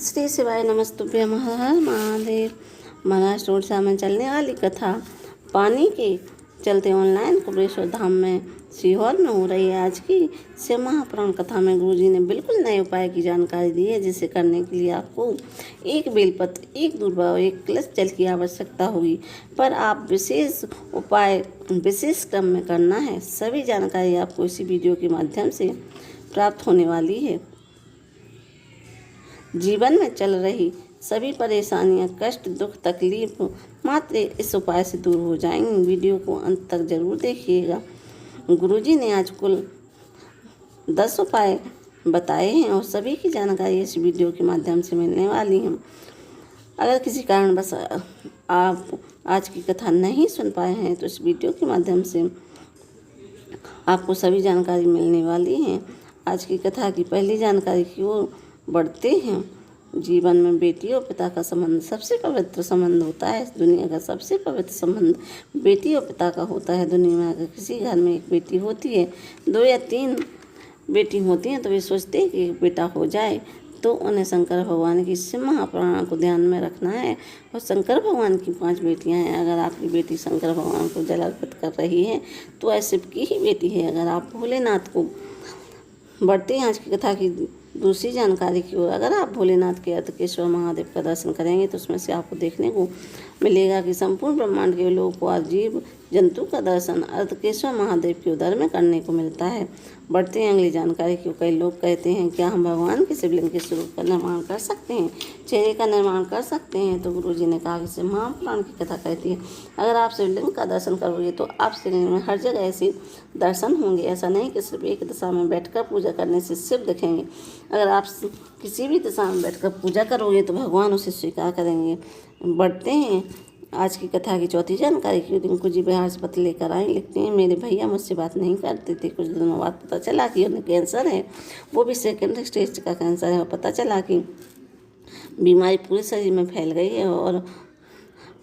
श्री शिवाय नमस्तुभ्यं हर हर महादेव। महाराष्ट्र उड़ीसा में चलने वाली कथा पानी के चलते ऑनलाइन कुबेरेश्वर धाम में सीहोर में हो रही है। आज की शिव महापुराण कथा में गुरुजी ने बिल्कुल नए उपाय की जानकारी दी है, जिसे करने के लिए आपको एक बेलपत्र, एक दूर्वा और एक कलश जल की आवश्यकता होगी, पर आप विशेष उपाय विशेष क्रम में करना है। सभी जानकारी आपको इसी वीडियो के माध्यम से प्राप्त होने वाली है। जीवन में चल रही सभी परेशानियां, कष्ट, दुख, तकलीफ मात्र इस उपाय से दूर हो जाएंगी। वीडियो को अंत तक जरूर देखिएगा। गुरुजी ने आज कुल 10 उपाय बताए हैं और सभी की जानकारी इस वीडियो के माध्यम से मिलने वाली है। अगर किसी कारण बस आप आज की कथा नहीं सुन पाए हैं तो इस वीडियो के माध्यम से आपको सभी जानकारी मिलने वाली है। आज की कथा की पहली जानकारी की ओर बढ़ते हैं। जीवन में बेटी और पिता का संबंध सबसे पवित्र संबंध होता है। दुनिया का सबसे पवित्र संबंध बेटी और पिता का होता है। दुनिया में अगर किसी घर में एक बेटी होती है, 2 या 3 बेटी होती हैं, तो वे सोचते हैं कि एक बेटा हो जाए, तो उन्हें शंकर भगवान की शिव महापुराण को ध्यान में रखना है। और शंकर भगवान की 5 बेटियां हैं। अगर आपकी बेटी शंकर भगवान को जल अर्पित कर रही है तो वह शिव की ही बेटी है। अगर आप भोलेनाथ को बढ़ते हैं आज की कथा की दूसरी जानकारी की ओर। अगर आप भोलेनाथ के अर्धकेश्वर महादेव का दर्शन करेंगे तो उसमें से आपको देखने को मिलेगा कि संपूर्ण ब्रह्मांड के लोगों को जीव जंतु का दर्शन अर्धकेश्वर महादेव के उदर में करने को मिलता है। बढ़ते हैं अगली जानकारी की। कई लोग कहते हैं क्या हम भगवान के शिवलिंग के स्वरूप का निर्माण कर सकते हैं, चेहरे का निर्माण कर सकते हैं? तो गुरुजी ने कहा कि शिव महापुराण की कथा कहती है, अगर आप शिवलिंग का दर्शन करोगे तो आप शिवलिंग में हर जगह ऐसे दर्शन होंगे। ऐसा नहीं कि सिर्फ एक दिशा में बैठकर पूजा करने से शिव दिखेंगे। अगर आप किसी भी दिशा में बैठकर पूजा करोगे तो भगवान उसे स्वीकार करेंगे। बढ़ते हैं आज की कथा की चौथी जानकारी की। रिंकू जी बिहार से पत्र लेकर आए। लिखते हैं, मेरे भैया मुझसे बात नहीं करते थे। कुछ दिनों बाद पता चला कि उन्हें कैंसर है, वो भी 2nd स्टेज का कैंसर है। और पता चला कि बीमारी पूरे शरीर में फैल गई है। और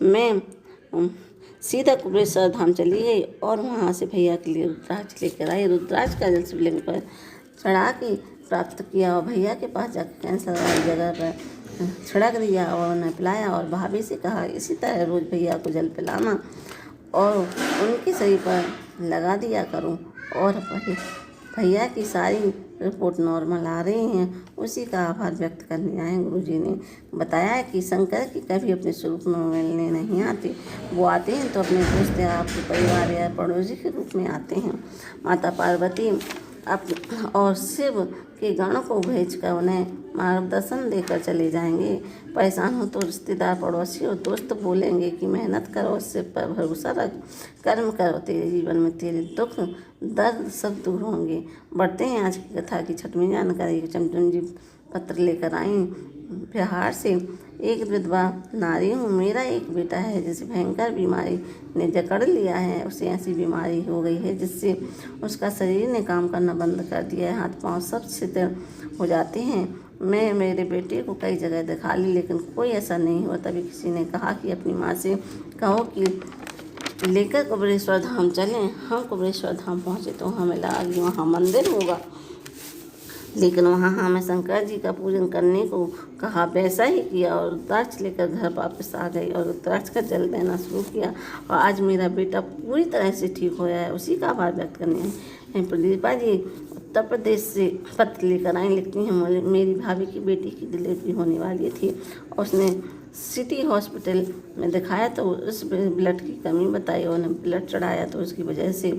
मैं सीधा कुबेरेश्वर धाम चली गई और वहाँ से भैया के लिए रुद्राक्ष लेकर आई। रुद्राक्ष का जल शिवलिंग पर चढ़ा के प्राप्त किया और भैया के पास जाकर कैंसर वाली जगह पर छिड़क दिया और उन्हें पिलाया। और भाभी से कहा इसी तरह रोज़ भैया को जल पिलाना और उनके शरीर पर लगा दिया करो। और भैया की सारी रिपोर्ट नॉर्मल आ रही हैं। उसी का आभार व्यक्त करने आए। गुरुजी ने बताया है कि शंकर की कभी अपने स्वरूप में मिलने नहीं आते। वो आते हैं तो अपने दोस्त या आपके परिवार या पड़ोसी के रूप में आते हैं। माता पार्वती और शिव के गणों को भेजकर उन्हें मार्गदर्शन देकर चले जाएंगे। परेशान हो तो रिश्तेदार, पड़ोसी और दोस्त बोलेंगे कि मेहनत करो, शिव पर भरोसा रख, कर्म करो, तेरे जीवन में तेरे दुख दर्द सब दूर होंगे। बढ़ते हैं आज की कथा की 6वीं जानकारी। चमचम जी पत्र लेकर आई बिहार से। एक विधवा नारी हूँ, मेरा एक बेटा है जिसे भयंकर बीमारी ने जकड़ लिया है। उसे ऐसी बीमारी हो गई है जिससे उसका शरीर ने काम करना बंद कर दिया है। हाथ पांव सब शिथिल हो जाते हैं। मैं मेरे बेटे को कई जगह दिखा ली लेकिन कोई ऐसा नहीं हुआ। तभी किसी ने कहा कि अपनी माँ से कहो कि लेकर कुबेरेश्वर धाम चलें। हम कुबेरेश्वर धाम पहुँचे तो हमें लगा कि वहाँ मंदिर होगा, लेकिन वहाँ हमें शंकर जी का पूजन करने को कहा। वैसा ही किया और रुद्राक्ष लेकर घर वापस आ गई और रुद्राक्ष का जल देना शुरू किया। और आज मेरा बेटा पूरी तरह से ठीक होया है। उसी का आभार व्यक्त करने हैं। प्रदीपा जी उत्तर प्रदेश से पत्र लेकर आई। लिखती हैं, मेरी भाभी की बेटी की डिलीवरी होने वाली थी। उसने सिटी हॉस्पिटल में दिखाया तो उस ब्लड की कमी बताई। उन्हें ब्लड चढ़ाया तो उसकी वजह से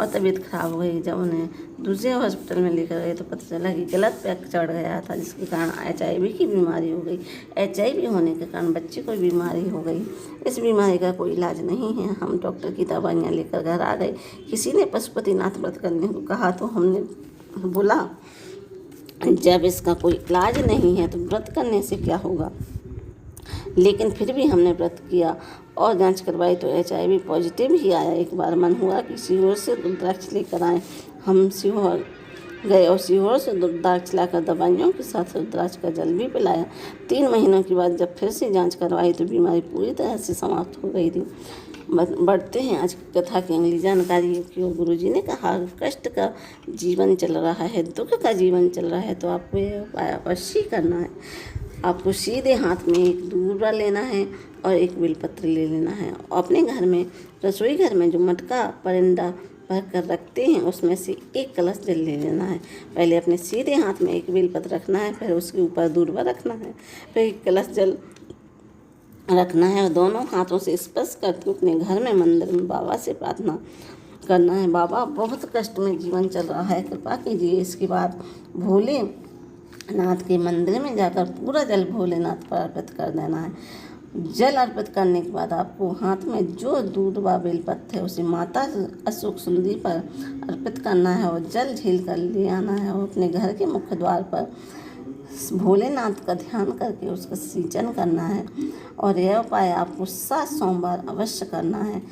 और तबीयत खराब हो गई। जब उन्हें दूसरे हॉस्पिटल में लेकर गए तो पता चला कि गलत पैक चढ़ गया था, जिसके कारण HIV की बीमारी हो गई। HIV होने के कारण बच्चे को बीमारी हो गई। इस बीमारी का कोई इलाज नहीं है। हम डॉक्टर की दवाइयाँ लेकर घर आ गए। किसी ने पशुपतिनाथ व्रत करने को कहा तो हमने बोला जब इसका कोई इलाज नहीं है तो व्रत करने से क्या होगा। लेकिन फिर भी हमने व्रत किया और जांच करवाई तो HIV पॉजिटिव ही आया। एक बार मन हुआ कि सीहोर से रुद्राक्ष लेकर आए। हम सीहोर गए और सीहोर से रुद्राक्ष लाकर दवाइयों के साथ रुद्राक्ष का जल भी पिलाया। 3 महीनों के बाद जब फिर से जांच करवाई तो बीमारी पूरी तरह से समाप्त हो गई थी। बढ़ते हैं आज की कथा की अगली जानकारी की। गुरुजी ने कहा कष्ट का जीवन चल रहा है, दुख का जीवन चल रहा है तो आपको ये उपाय अवश्य करना है। आपको सीधे हाथ में एक दूर्वा लेना है और एक बेलपत्र ले लेना है। अपने घर में, रसोई घर में जो मटका परिंदा भर कर रखते हैं उसमें से एक कलश जल ले लेना है। पहले अपने सीधे हाथ में एक बेलपत्र रखना है, फिर उसके ऊपर दूर्वा रखना है, फिर एक कलश जल रखना है और दोनों हाथों से स्पर्श करके अपने घर में मंदिर में बाबा से प्रार्थना करना है। बाबा बहुत कष्ट में जीवन चल रहा है, कृपा कीजिए। इसके बाद भोलेनाथ के मंदिर में जाकर पूरा जल भोलेनाथ पर अर्पित कर देना है। जल अर्पित करने के बाद आपको हाथ में जो दूध व बेलपत्र है उसे माता अशोक सुंदरी पर अर्पित करना है और जल झील कर ले आना है और अपने घर के मुख्य द्वार पर भोलेनाथ का ध्यान करके उसका सिंचन करना है। और यह उपाय आपको 7 सोमवार अवश्य करना है।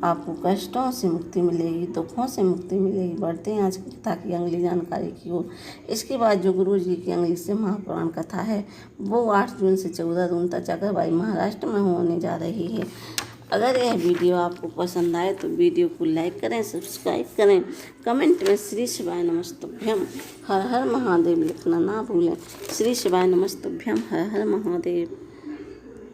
आपको कष्टों से मुक्ति मिलेगी, दुखों से मुक्ति मिलेगी। बढ़ते हैं आज की कथा की अगली जानकारी की ओर। इसके बाद जो गुरु जी की अगली से महापुराण कथा है वो 8 जून से 14 जून तक चकरभाई महाराष्ट्र में होने जा रही है। अगर यह वीडियो आपको पसंद आए तो वीडियो को लाइक करें, सब्सक्राइब करें, कमेंट में श्री शिवाय नमस्तुभ्यम हर हर महादेव लिखना ना भूलें। श्री शिवाय नमस्तुभ्यम हर हर महादेव।